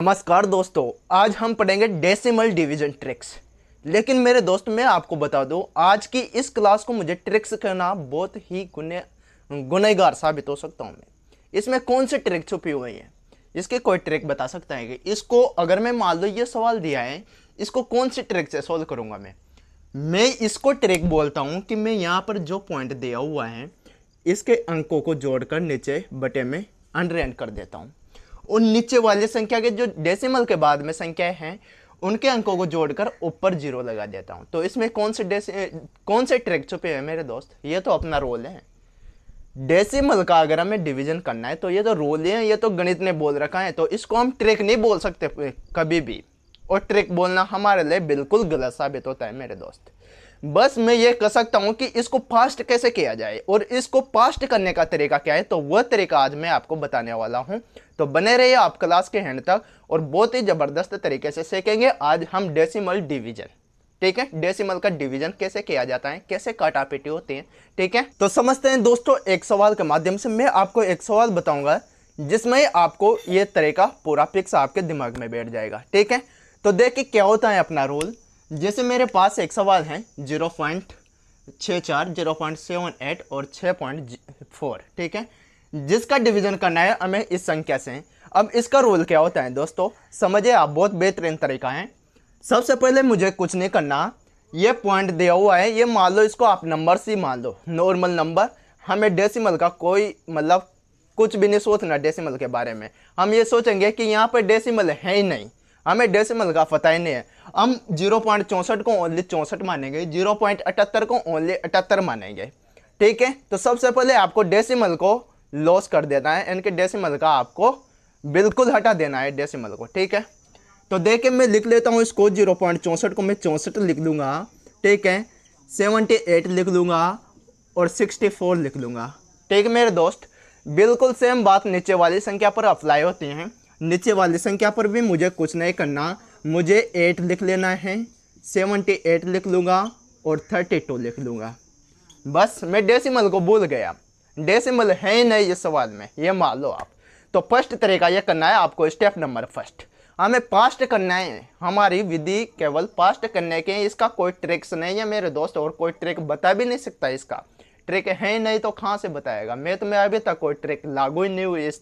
नमस्कार दोस्तों, आज हम पढ़ेंगे डेसिमल डिवीजन ट्रिक्स। लेकिन मेरे दोस्त, मैं आपको बता दूं, आज की इस क्लास को मुझे ट्रिक्स करना बहुत ही गुनहगार साबित हो सकता हूं मैं। इसमें कौन से ट्रिक छुपी हुई है, इसके कोई ट्रिक बता सकता है कि इसको अगर मैं मान लो ये सवाल दिया है, इसको कौन सी ट्रिक से सोल्व करूंगा मैं इसको ट्रिक बोलता हूं कि मैं यहाँ पर जो पॉइंट दिया हुआ है इसके अंकों को जोड़कर नीचे बटे में अंडरलाइन कर देता हूं। उन नीचे वाली संख्या के जो डेसिमल के बाद में संख्याएं हैं उनके अंकों को जोड़कर ऊपर जीरो लगा देता हूं। तो इसमें कौन से ट्रिक छुपे हैं मेरे दोस्त? ये तो अपना रोल है। डेसिमल का अगर हमें डिवीजन करना है तो ये तो रोल है, ये तो गणित ने बोल रखा है, तो इसको हम ट्रिक नहीं बोल सकते कभी भी। और ट्रिक बोलना हमारे लिए बिल्कुल गलत साबित होता है मेरे दोस्त। बस मैं ये कह सकता हूं कि इसको फास्ट कैसे किया जाए और इसको फास्ट करने का तरीका क्या है, तो वह तरीका आज मैं आपको बताने वाला हूं। तो बने रहिए आप क्लास के एंड तक और बहुत ही जबरदस्त तरीके से सीखेंगे आज हम डेसिमल डिवीजन। ठीक है, डेसिमल का डिवीजन कैसे किया जाता है, कैसे काटापीटी होती है। ठीक है, तो समझते हैं दोस्तों। एक सवाल के माध्यम से मैं आपको एक सवाल बताऊंगा जिसमें आपको ये तरीका पूरा फिक्स आपके दिमाग में बैठ जाएगा। ठीक है, तो देखिए क्या होता है अपना रूल। जैसे मेरे पास एक सवाल है 0.64, 0.78 और 6.4। ठीक है, जिसका डिवीजन करना है हमें इस संख्या से। अब इसका रूल क्या होता है दोस्तों, समझिए आप, बहुत बेहतरीन तरीका है। सबसे पहले मुझे कुछ नहीं करना, ये पॉइंट दिया हुआ है, ये मान लो इसको आप नंबर से मान लो, नॉर्मल नंबर। हमें डेसिमल का कोई मतलब कुछ भी नहीं सोचना डेसिमल के बारे में। हम ये सोचेंगे कि यहाँ पर डेसिमल है ही नहीं, हमें डेसिमल का पता ही नहीं है। हम 0.64 को ओनली 64 मानेंगे, 0.78 को ओनली 78 मानेंगे। ठीक है, तो सबसे पहले आपको डेसिमल को लॉस कर देना है, इनके डेसिमल का आपको बिल्कुल हटा देना है डेसिमल को। ठीक है, तो देखिए मैं लिख लेता हूँ इसको, 0.64 को मैं 64 लिख लूँगा। ठीक है, 78 लिख लूँगा और 64 लिख लूँगा। ठीक है मेरे दोस्त, बिल्कुल सेम बात नीचे वाली संख्या पर अप्लाई होती है। नीचे वाली संख्या पर भी मुझे कुछ नहीं करना, मुझे 8 लिख लेना है, 78 लिख लूँगा और 32 लिख लूँगा। बस मैं डेसिमल को भूल गया, डेसिमल है ही नहीं इस सवाल में, ये मान लो आप। तो फर्स्ट तरीका ये करना है आपको, स्टेप नंबर फर्स्ट, हमें फास्ट करना है। हमारी विधि केवल फास्ट करने के, इसका कोई ट्रिक्स नहीं है मेरे दोस्त, और कोई ट्रिक बता भी नहीं सकता। इसका ट्रिक है ही नहीं तो कहाँ से बताएगा? मैं अभी तक कोई ट्रिक लागू ही नहीं हुई इस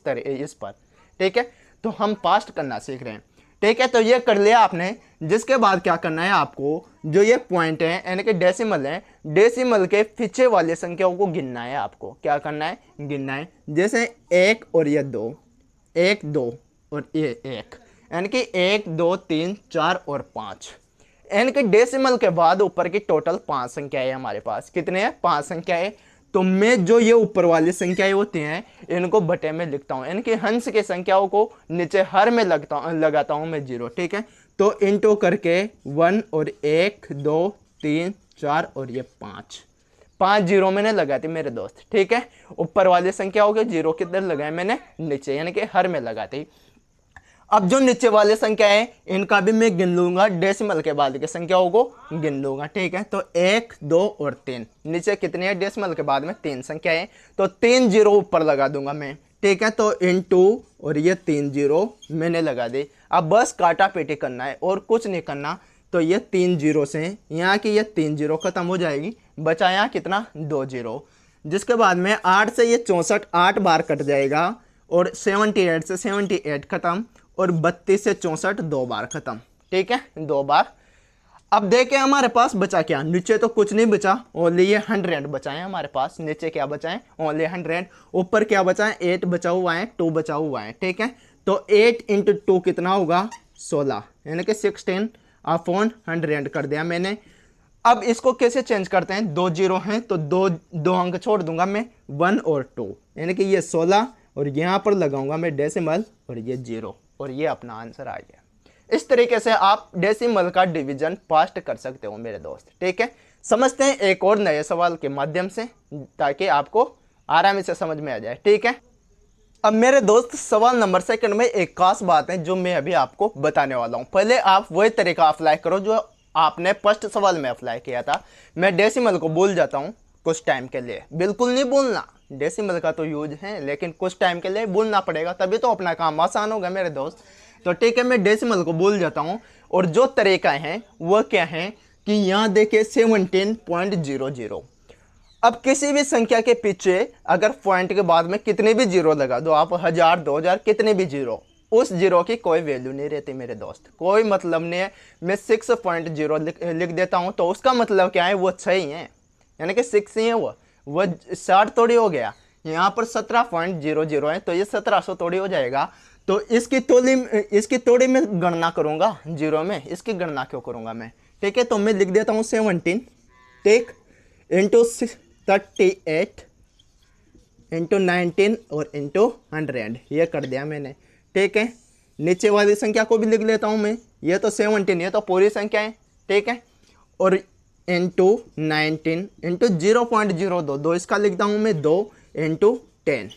पर। ठीक है, तो हम फास्ट करना सीख रहे हैं। ठीक है, तो ये कर लिया आपने। जिसके बाद क्या करना है आपको, जो ये पॉइंट है यानी कि डेसिमल है, डेसिमल के पीछे वाली संख्याओं को गिनना है। आपको क्या करना है, गिनना है। जैसे 1 और ये 2, 1 2 और ये 1, यानी कि 1 2 3 4 और 5। यानी कि डेसिमल के बाद ऊपर की टोटल 5 संख्याएं हमारे पास। कितने हैं? 5 संख्याएं। तो मैं जो ये ऊपर वाली संख्याएं होती हैं इनको बटे में लिखता हूँ, यानी कि हंस के संख्याओं को नीचे हर में लगाता हूँ मैं 0। ठीक है, तो इंटू करके 1 और 1 2 3 4 और ये 5 जीरो मैंने लगाती मेरे दोस्त। ठीक है, ऊपर वाली संख्याओं के जीरो किधर लगाए मैंने? नीचे, यानी कि हर में लगाती। अब जो नीचे वाले संख्या है इनका भी मैं गिन लूंगा, डेसिमल के बाद की संख्याओं को गिन लूंगा। ठीक है, तो 1 2 और 3, नीचे कितनी है? डेसिमल के बाद में 3 संख्या है, तो 3 जीरो ऊपर लगा दूंगा मैं। ठीक है, तो इनटू और ये 3 जीरो मैंने लगा दी। अब बस काटा पेटी करना है और कुछ नहीं करना। तो ये 3 जीरो से यहाँ की ये 3 जीरो खत्म हो जाएगी, बचा यहाँ कितना? 2 जीरो। जिसके बाद में 8 से ये 64 8 बार कट जाएगा और 78 से 78 खत्म और 32 से 64 2 बार खत्म। ठीक है, 2 बार। अब देखें हमारे पास बचा क्या? नीचे तो कुछ नहीं बचा, ओनली ये 100 बचा है हमारे पास। नीचे क्या बचा है? ओनली 100। ऊपर क्या बचा है? 8 बचा हुआ है, 2 बचा हुआ है। ठीक है, तो 8 × 2 कितना होगा? 16, यानी कि 16/100 कर दिया मैंने। अब इसको कैसे चेंज करते हैं? 2 जीरो हैं तो दो अंक छोड़ दूंगा मैं, 1 और 2, यानी कि ये 16 और यहाँ पर लगाऊंगा मैं डेसिमल और ये 0 और ये अपना आंसर आ गया। इस तरीके से आप डेसिमल का डिवीजन फास्ट कर सकते हो मेरे दोस्त। ठीक है, समझते हैं एक और नए सवाल के माध्यम से ताकि आपको आराम से समझ में आ जाए। ठीक है, अब मेरे दोस्त सवाल नंबर 2 में एक खास बात है जो मैं अभी आपको बताने वाला हूँ। पहले आप वही तरीका अप्लाई करो जो आपने फर्स्ट सवाल में अप्लाई किया था। मैं डेसिमल को भूल जाता हूँ कुछ टाइम के लिए, बिल्कुल नहीं भूलना। डेसिमल का तो यूज है लेकिन कुछ टाइम के लिए भूलना पड़ेगा, तभी तो अपना काम आसान होगा मेरे दोस्त। तो ठीक है, मैं डेसिमल को भूल जाता हूँ। और जो तरीका है वो क्या है कि यहाँ देखिए 17.00। अब किसी भी संख्या के पीछे अगर पॉइंट के बाद में कितने भी जीरो लगा दो आप, 1000 2000 कितने भी जीरो, उस जीरो की कोई वैल्यू नहीं रहती मेरे दोस्त, कोई मतलब नहीं है। मैं 6.0 लिख देता हूँ तो उसका मतलब क्या है, वो 6 ही है, यानी कि 6 ही है। वो 60 थोड़ी हो गया। यहाँ पर 17.00 है तो ये 1700 थोड़ी हो जाएगा। तो इसकी थोड़ी मैं गणना करूँगा जीरो में, इसकी गणना क्यों करूँगा मैं। ठीक है, तो मैं लिख देता हूँ 17 ठीक इंटू 38 इंटू 19 और इंटू 100, ये कर दिया मैंने। ठीक है, नीचे वाली संख्या को भी लिख लेता हूँ मैं, ये तो 17, ये तो पूरी संख्या है। ठीक है, और इंटू 19 इंटू 0.02, इसका लिखता हूँ मैं 2 इंटू 10।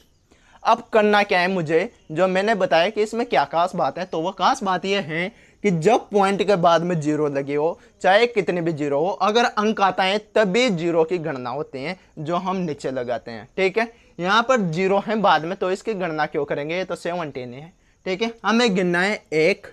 अब करना क्या है मुझे, जो मैंने बताया कि इसमें क्या खास बात है, तो वो खास बात यह है कि जब पॉइंट के बाद में जीरो लगी हो, चाहे कितने भी जीरो हो, अगर अंक आता है तभी जीरो की गणना होती है, जो हम नीचे लगाते हैं। ठीक है, यहाँ पर जीरो है बाद में तो इसकी गणना क्यों करेंगे, ये तो 17 है। ठीक है, हमें गिनना है 1,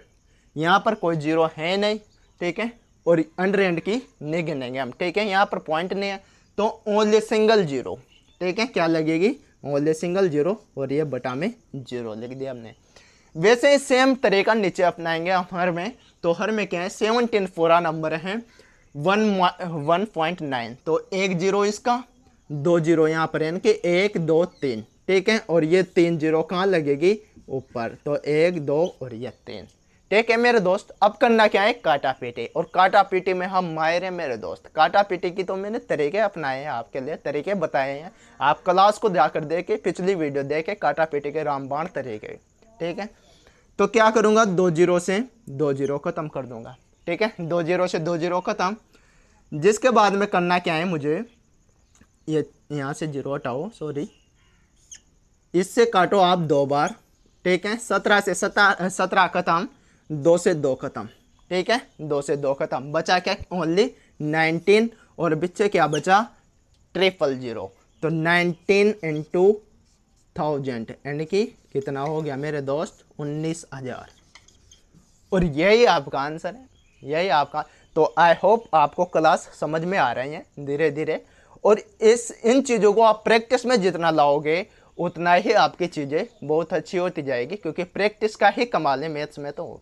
यहाँ पर कोई जीरो है नहीं। ठीक है, और अंडर एंड की नहीं गिनेंगे हम। ठीक है, यहाँ पर पॉइंट नहीं है तो ओनली सिंगल जीरो। ठीक है, क्या लगेगी, ओनली सिंगल जीरो, और ये बटा में जीरो लिख दिया हमने। वैसे ही सेम तरीका नीचे अपनाएंगे हम हर में। तो हर में क्या है, 17 पूरा नंबर है 1.9, तो एक जीरो इसका, दो जीरो यहाँ पर, यानी कि 1 2 3। ठीक है, और ये 3 जीरो कहाँ लगेगी, ऊपर, तो 1 2 और ये 3। ठीक है मेरे दोस्त, अब करना क्या है, काटा पीटी। और काटा पीटी में हम माहिर हैं मेरे दोस्त। काटा पीटी की तो मैंने तरीके अपनाए हैं, आपके लिए तरीके बताए हैं। आप क्लास को जाकर देखे, पिछली वीडियो देखे काटा पीटी के रामबाण तरीके। ठीक है, तो क्या करूँगा, 2 जीरो से 2 जीरो ख़त्म कर दूंगा। ठीक है, 2 जीरो से 2 जीरो ख़त्म। जिसके बाद में करना क्या है मुझे, ये यहाँ से जीरो हटाओ, सॉरी, इससे काटो आप 2 बार। ठीक है, 17 से 17 ख़त्म, 2 से 2 ख़त्म। ठीक है, 2 से 2 ख़त्म, बचा क्या, ओनली 19, और पीछे क्या बचा, 000। तो 19 इंटू 1000, यानी कि कितना हो गया मेरे दोस्त, 19,000। और यही आपका आंसर है, यही आपका। तो आई होप आपको क्लास समझ में आ रही है धीरे धीरे। और इन चीज़ों को आप प्रैक्टिस में जितना लाओगे उतना ही आपकी चीज़ें बहुत अच्छी होती जाएगी, क्योंकि प्रैक्टिस का ही कमाल है मैथ्स में। तो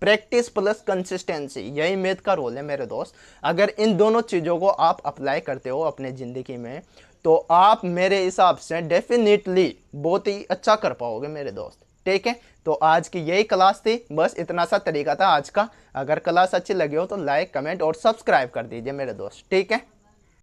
प्रैक्टिस प्लस कंसिस्टेंसी, यही मैथ का रोल है मेरे दोस्त। अगर इन दोनों चीज़ों को आप अप्लाई करते हो अपने ज़िंदगी में, तो आप मेरे हिसाब से डेफिनेटली बहुत ही अच्छा कर पाओगे मेरे दोस्त। ठीक है, तो आज की यही क्लास थी, बस इतना सा तरीका था आज का। अगर क्लास अच्छी लगी हो तो लाइक कमेंट और सब्सक्राइब कर दीजिए मेरे दोस्त। ठीक है।